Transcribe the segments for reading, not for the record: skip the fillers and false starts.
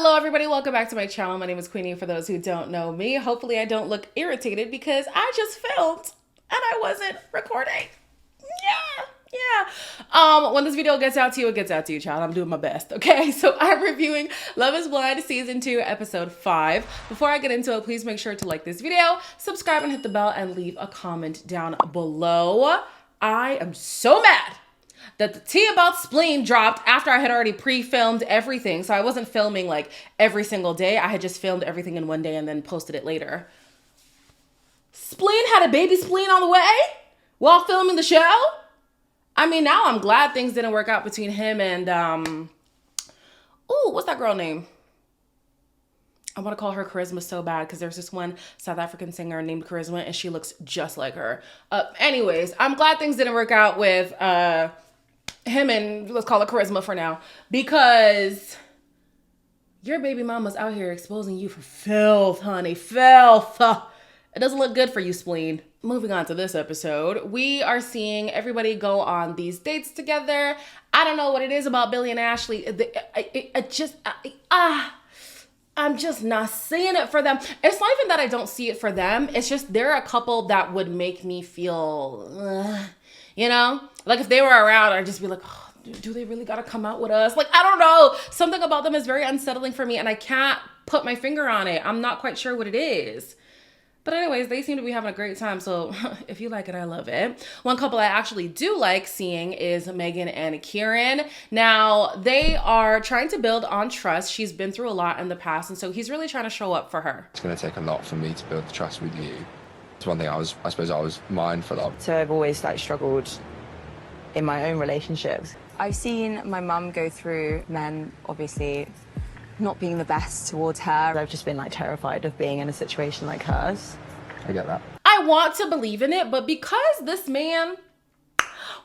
Hello everybody, welcome back to my channel. My name is Queenie for those who don't know me. Hopefully I don't look irritated because I just filmed and I wasn't recording. Yeah. When this video gets out to you, it gets out to you, child. I'm doing my best, okay? So I'm reviewing Love is Blind Season 2, Episode 5. Before I get into it, please make sure to like this video, subscribe and hit the bell, and leave a comment down below. I am so mad that the tea about spleen dropped after I had already pre-filmed everything. So I wasn't filming like every single day. I had just filmed everything in one day and then posted it later. Spleen had a baby spleen on the way while filming the show? I mean, now I'm glad things didn't work out between him and, what's that girl name? I want to call her Charisma so bad because there's this one South African singer named Charisma and she looks just like her. Anyways, I'm glad things didn't work out with him and let's call it Charisma for now, because your baby mama's out here exposing you for filth, honey, filth. It doesn't look good for you, spleen. Moving on to this episode, we are seeing everybody go on these dates together. I don't know what it is about Billy and Ashley. I'm just not seeing it for them. It's not even that I don't see it for them. It's just they're a couple that would make me feel, you know? Like if they were around, I'd just be like, oh, do they really gotta come out with us? Like, I don't know. Something about them is very unsettling for me and I can't put my finger on it. I'm not quite sure what it is. But anyways, they seem to be having a great time. So if you like it, I love it. One couple I actually do like seeing is Megan and Kieran. Now, they are trying to build on trust. She's been through a lot in the past. And so he's really trying to show up for her. It's going to take a lot for me to build the trust with you. It's one thing I suppose I was mindful of. So I've always struggled in my own relationships. I've seen my mum go through men, obviously, not being the best towards her. I've just been terrified of being in a situation like hers. I get that. I want to believe in it, but because this man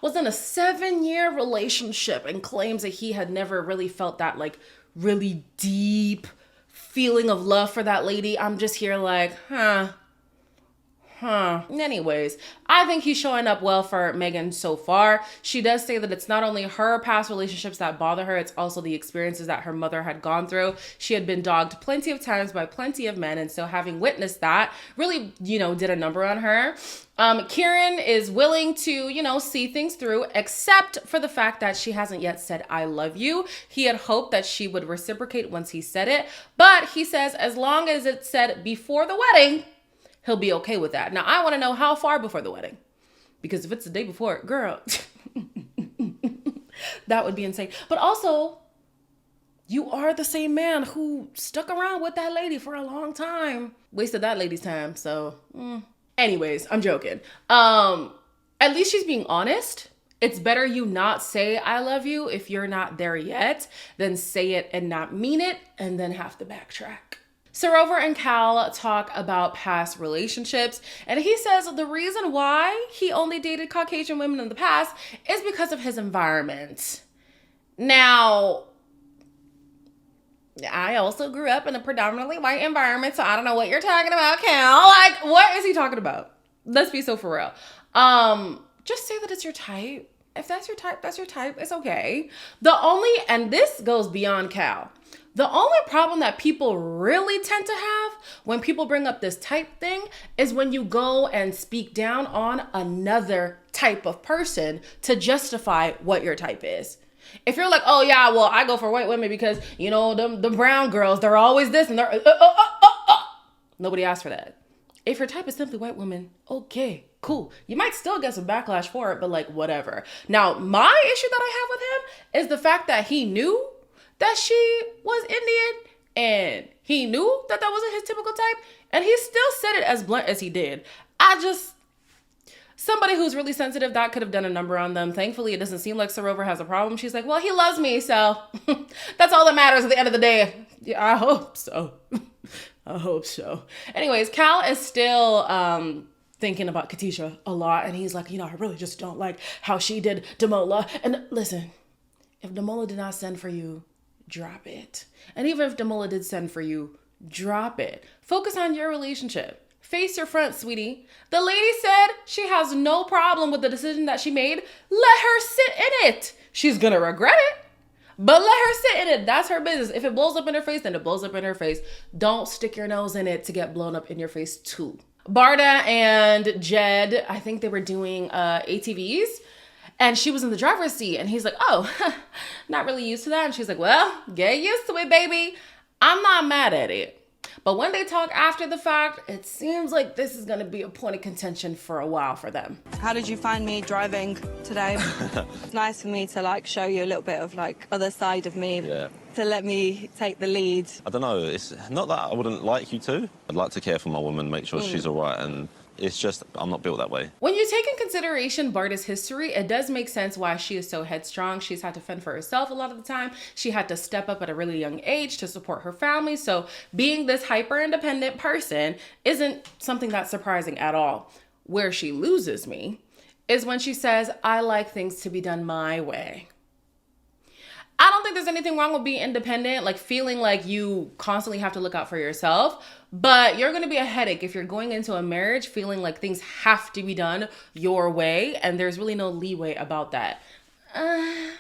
was in a 7-year relationship and claims that he had never really felt that really deep feeling of love for that lady, I'm just here Anyways, I think he's showing up well for Megan so far. She does say that it's not only her past relationships that bother her, it's also the experiences that her mother had gone through. She had been dogged plenty of times by plenty of men, and so having witnessed that really, did a number on her. Kieran is willing to, see things through, except for the fact that she hasn't yet said, I love you. He had hoped that she would reciprocate once he said it, but he says as long as it's said before the wedding, he'll be okay with that. Now, I want to know how far before the wedding. Because if it's the day before, girl, that would be insane. But also, you are the same man who stuck around with that lady for a long time. Wasted that lady's time, so. Anyways, I'm joking. At least she's being honest. It's better you not say I love you if you're not there yet than say it and not mean it and then have to backtrack. Sarover and Cal talk about past relationships, and he says the reason why he only dated Caucasian women in the past is because of his environment. Now, I also grew up in a predominantly white environment, so I don't know what you're talking about, Cal. What is he talking about? Let's be so for real. Just say that it's your type. If that's your type, that's your type. It's okay. And this goes beyond Cal. The only problem that people really tend to have when people bring up this type thing is when you go and speak down on another type of person to justify what your type is. If you're like, oh yeah, well, I go for white women because, the brown girls, they're always this and they're, nobody asked for that. If your type is simply white women, okay, cool. You might still get some backlash for it, but whatever. Now, my issue that I have with him is the fact that he knew that she was Indian and he knew that that wasn't his typical type and he still said it as blunt as he did. Somebody who's really sensitive, that could have done a number on them. Thankfully, it doesn't seem like Sarover has a problem. She's like, well, he loves me, so that's all that matters at the end of the day. Yeah, I hope so. I hope so. Anyways, Cal is still thinking about Katisha a lot and he's like, I really just don't like how she did Damola. And listen, if Damola did not send for you, drop it. And even if Damola did send for you, drop it. Focus on your relationship. Face your front, sweetie. The lady said she has no problem with the decision that she made. Let her sit in it. She's gonna regret it, But let her sit in it. That's her business. If it blows up in her face, then it blows up in her face. Don't stick your nose in it to get blown up in your face too. Barda and Jed, I think they were doing ATVs. And she was in the driver's seat. And he's like, oh, not really used to that. And she's like, well, get used to it, baby. I'm not mad at it. But when they talk after the fact, it seems like this is going to be a point of contention for a while for them. How did you find me driving today? It's nice for me to like show you a little bit of like other side of me. Yeah. To let me take the lead. I don't know, it's not that I wouldn't like you to. I'd like to care for my woman, make sure she's all right, and it's just, I'm not built that way. When you take in consideration Barda's history, it does make sense why she is so headstrong. She's had to fend for herself a lot of the time. She had to step up at a really young age to support her family. So being this hyper independent person isn't something that's surprising at all. Where she loses me is when she says, I like things to be done my way. I don't think there's anything wrong with being independent, like feeling like you constantly have to look out for yourself, but you're going to be a headache if you're going into a marriage feeling like things have to be done your way and there's really no leeway about that. I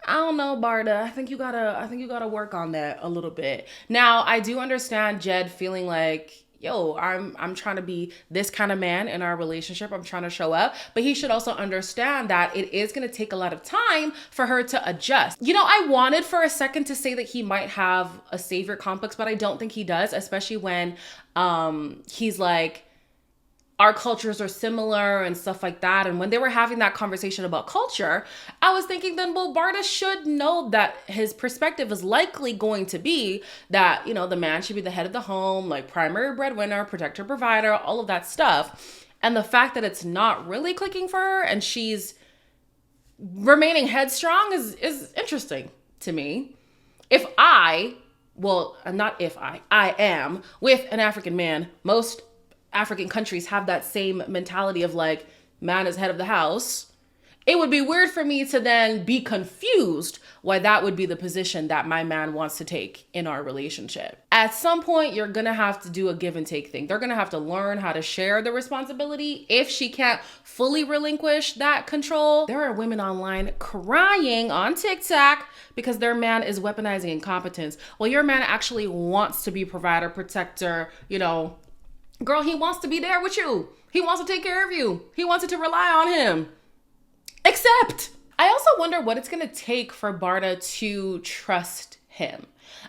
don't know, Barda. I think you gotta work on that a little bit. Now, I do understand Jed feeling like, yo, I'm trying to be this kind of man in our relationship. I'm trying to show up. But he should also understand that it is going to take a lot of time for her to adjust. You know, I wanted for a second to say that he might have a savior complex, but I don't think he does, especially when he's like, our cultures are similar and stuff like that. And when they were having that conversation about culture, I was thinking then, well, Barda should know that his perspective is likely going to be that, you know, the man should be the head of the home, like primary breadwinner, protector, provider, all of that stuff. And the fact that it's not really clicking for her and she's remaining headstrong is interesting to me. I am with an African man, most African countries have that same mentality of like, man is head of the house. It would be weird for me to then be confused why that would be the position that my man wants to take in our relationship. At some point, you're gonna have to do a give and take thing. They're gonna have to learn how to share the responsibility. If she can't fully relinquish that control, there are women online crying on TikTok because their man is weaponizing incompetence. Well, your man actually wants to be provider, protector, you know, girl, he wants to be there with you. He wants to take care of you. He wants it to rely on him. Except, I also wonder what it's going to take for Barda to trust him.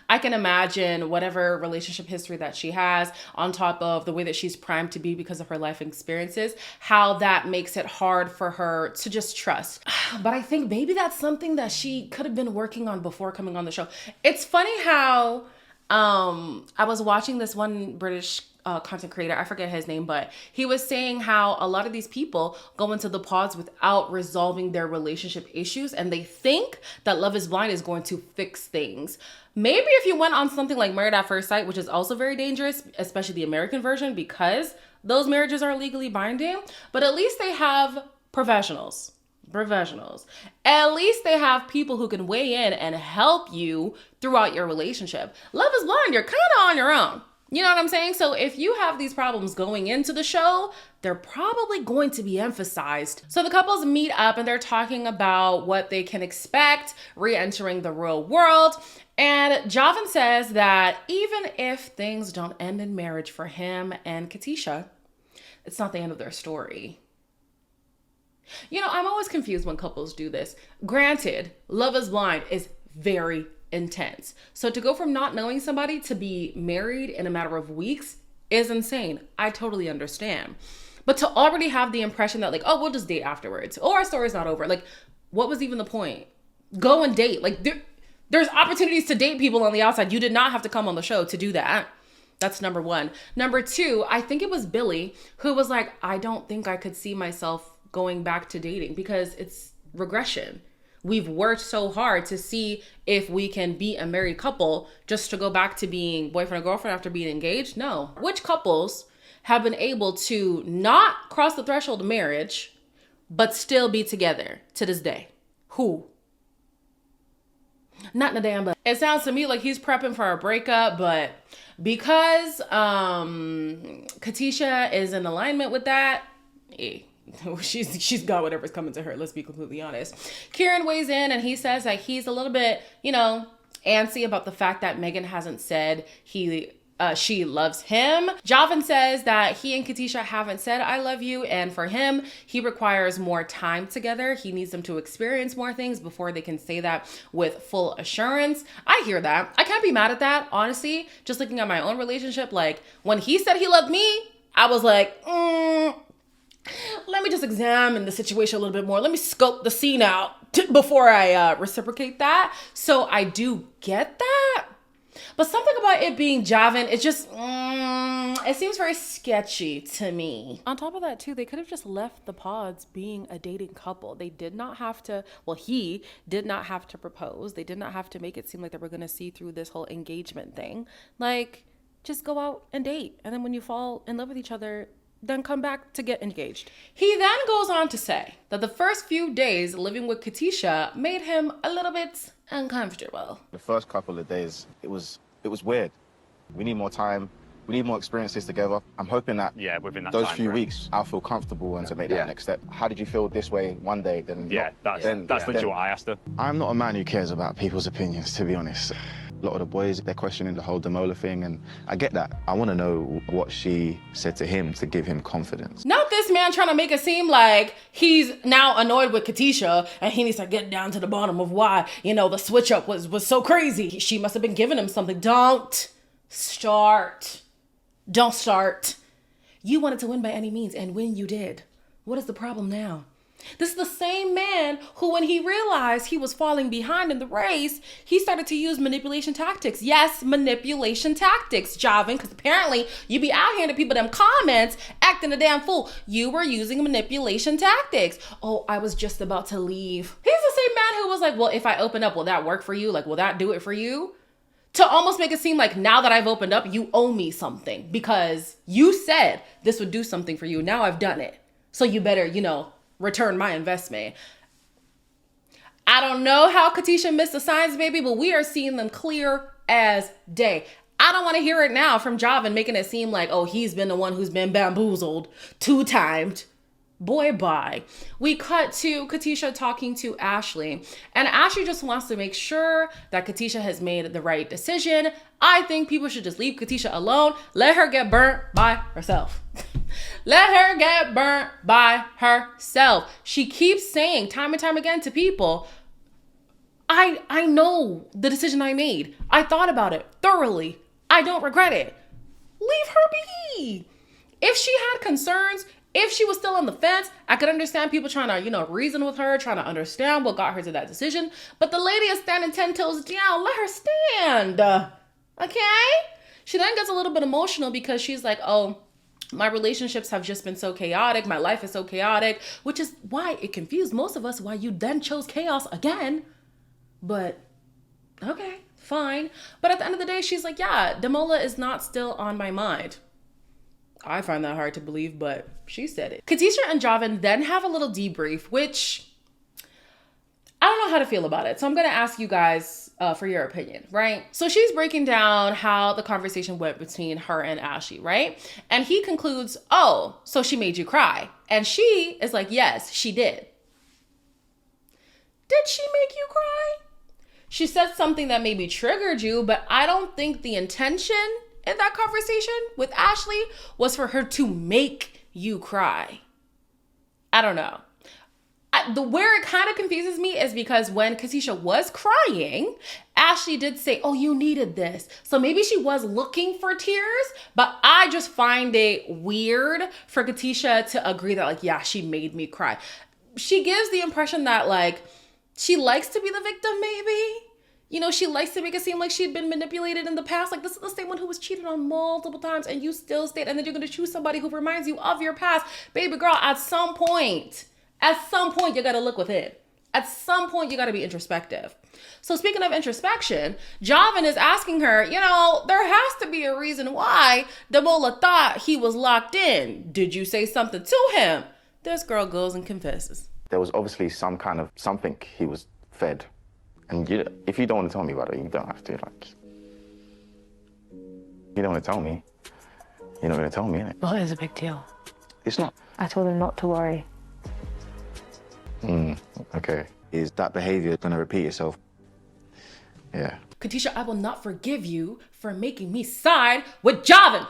I can imagine whatever relationship history that she has on top of the way that she's primed to be because of her life experiences, how that makes it hard for her to just trust. But I think maybe that's something that she could have been working on before coming on the show. It's funny how I was watching this one British content creator, I forget his name, but he was saying how a lot of these people go into the pods without resolving their relationship issues and they think that Love is Blind is going to fix things. Maybe if you went on something like Married at First Sight, which is also very dangerous, especially the American version, because those marriages are legally binding, but at least they have professionals. At least they have people who can weigh in and help you throughout your relationship. Love is Blind, you're kind of on your own. You know what I'm saying? So if you have these problems going into the show, they're probably going to be emphasized. So the couples meet up and they're talking about what they can expect re-entering the real world. And Javan says that even if things don't end in marriage for him and Katisha, it's not the end of their story. You know, I'm always confused when couples do this. Granted, Love is Blind is very intense. So to go from not knowing somebody to be married in a matter of weeks is insane. I totally understand. But to already have the impression that like, oh, we'll just date afterwards. Oh, our story's not over. Like, what was even the point? Go and date. Like, there's opportunities to date people on the outside. You did not have to come on the show to do that. That's number one. Number two, I think it was Billy who was like, I don't think I could see myself going back to dating because it's regression. We've worked so hard to see if we can be a married couple just to go back to being boyfriend and girlfriend after being engaged. No. Which couples have been able to not cross the threshold of marriage, but still be together to this day? Who? Not in a damn but. It sounds to me like he's prepping for a breakup, but because Katisha is in alignment with that, she's got whatever's coming to her. Let's be completely honest. Kieran weighs in and he says that he's a little bit, you know, antsy about the fact that Megan hasn't said she loves him. Javan says that he and Katisha haven't said I love you, and for him, he requires more time together. He needs them to experience more things before they can say that with full assurance. I hear that. I can't be mad at that, honestly. Just looking at my own relationship, like when he said he loved me, I was like, let me just examine the situation a little bit more. Let me scope the scene out before I reciprocate that. So I do get that. But something about it being Javan, it just, it seems very sketchy to me. On top of that, too, they could have just left the pods being a dating couple. They did not have to, well, he did not have to propose. They did not have to make it seem like they were going to see through this whole engagement thing. Like, just go out and date. And then when you fall in love with each other, then come back to get engaged. He then goes on to say that the first few days living with Katisha made him a little bit uncomfortable. The first couple of days, it was weird. We need more time. We need more experiences together. I'm hoping that within that those time few frame. weeks, I'll feel comfortable and to make that next step. How did you feel this way one day? Then That's literally what I asked her. I'm not a man who cares about people's opinions, to be honest. A lot of the boys, they're questioning the whole Demola thing, and I get that. I want to know what she said to him to give him confidence. Not this man trying to make it seem like he's now annoyed with Katisha and he needs to get down to the bottom of why, you know, the switch up was so crazy. She must have been giving him something. Don't start. Don't start. You wanted to win by any means, and when you did, what is the problem now? This is the same man who, when he realized he was falling behind in the race, he started to use manipulation tactics. Yes, manipulation tactics, Javan, because apparently you be out here to people them comments acting a damn fool. You were using manipulation tactics. Oh, I was just about to leave. He's the same man who was like, well, if I open up, will that work for you? Like, will that do it for you? To almost make it seem like now that I've opened up, you owe me something because you said this would do something for you. Now I've done it. So you better, you know, return my investment. I don't know how Katisha missed the signs, baby, but we are seeing them clear as day. I don't want to hear it now from Javan making it seem like, oh, he's been the one who's been bamboozled, two-timed. Boy, bye. We cut to Katisha talking to Ashley, and Ashley just wants to make sure that Katisha has made the right decision. I think people should just leave Katisha alone. Let her get burnt by herself. Let her get burnt by herself. She keeps saying time and time again to people, I know the decision I made. I thought about it thoroughly. I don't regret it. Leave her be. If she had concerns, if she was still on the fence, I could understand people trying to, you know, reason with her, trying to understand what got her to that decision. But the lady is standing 10 toes down. Let her stand. Okay? She then gets a little bit emotional because she's like, oh, my relationships have just been so chaotic. My life is so chaotic, which is why it confused most of us why you then chose chaos again. But okay, fine. But at the end of the day, she's like, yeah, Demola is not still on my mind. I find that hard to believe, but she said it. Katisha and Javan then have a little debrief, which I don't know how to feel about it. So I'm going to ask you guys for your opinion, right? So she's breaking down how the conversation went between her and Ashley, right? And he concludes, oh, so she made you cry. And she is like, yes, she did. Did she make you cry? She said something that maybe triggered you, but I don't think the intention in that conversation with Ashley was for her to make you cry. I don't know. Where it kind of confuses me is because when Katisha was crying, Ashley did say, oh, you needed this. So maybe she was looking for tears, but I just find it weird for Katisha to agree that, like, yeah, she made me cry. She gives the impression that, like, she likes to be the victim, maybe. You know, she likes to make it seem like she'd been manipulated in the past. Like, this is the same one who was cheated on multiple times and you still stayed. And then you're going to choose somebody who reminds you of your past. Baby girl, at some point, you got to look within. At some point, you got to be introspective. So speaking of introspection, Javan is asking her, you know, there has to be a reason why Demola thought he was locked in. Did you say something to him? This girl goes and confesses. There was obviously some kind of something he was fed. And if you don't want to tell me about it, you don't have to, like... You don't want to tell me. You're not going to tell me, innit? Well, it is a big deal. It's not. I told him not to worry. Okay. Is that behavior gonna repeat itself? Yeah. Katisha, I will not forgive you for making me side with Javin.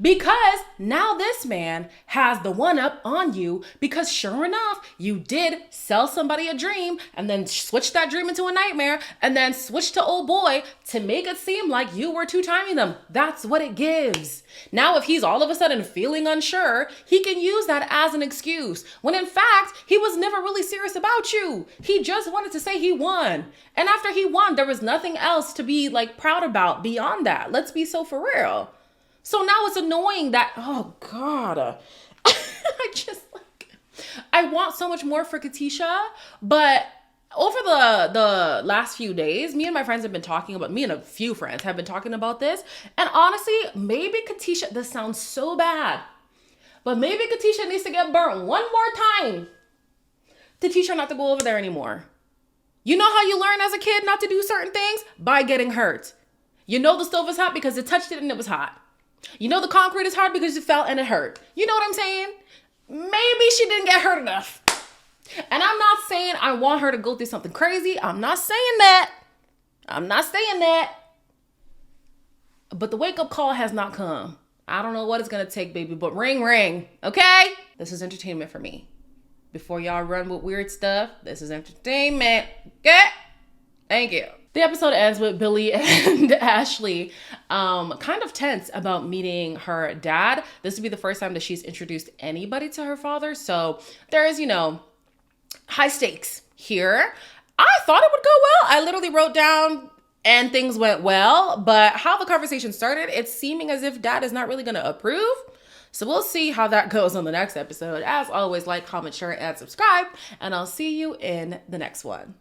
Because now this man has the one up on you because sure enough, you did sell somebody a dream and then switch that dream into a nightmare and then switch to old boy to make it seem like you were two-timing them. That's what it gives. Now, if he's all of a sudden feeling unsure, he can use that as an excuse when in fact, he was never really serious about you. He just wanted to say he won. And after he won, there was nothing else to be like proud about beyond that. Let's be so for real. So now it's annoying that, oh God, I want so much more for Katisha, but over the last few days, me and my friends have been talking about, me and a few friends have been talking about this. And honestly, maybe Katisha, this sounds so bad, but maybe Katisha needs to get burnt one more time to teach her not to go over there anymore. You know how you learn as a kid not to do certain things? By getting hurt. You know the stove is hot because it touched it and it was hot. You know the concrete is hard because you fell and it hurt. You know what I'm saying? Maybe she didn't get hurt enough. And I'm not saying I want her to go through something crazy. I'm not saying that. But the wake-up call has not come. I don't know what it's going to take, baby, but ring, ring, okay? This is entertainment for me. Before y'all run with weird stuff, this is entertainment, okay? Thank you. The episode ends with Billy and Ashley kind of tense about meeting her dad. This would be the first time that she's introduced anybody to her father. So there is, high stakes here. I thought it would go well. I literally wrote down and things went well. But how the conversation started, it's seeming as if dad is not really going to approve. So we'll see how that goes on the next episode. As always, like, comment, share, and subscribe. And I'll see you in the next one.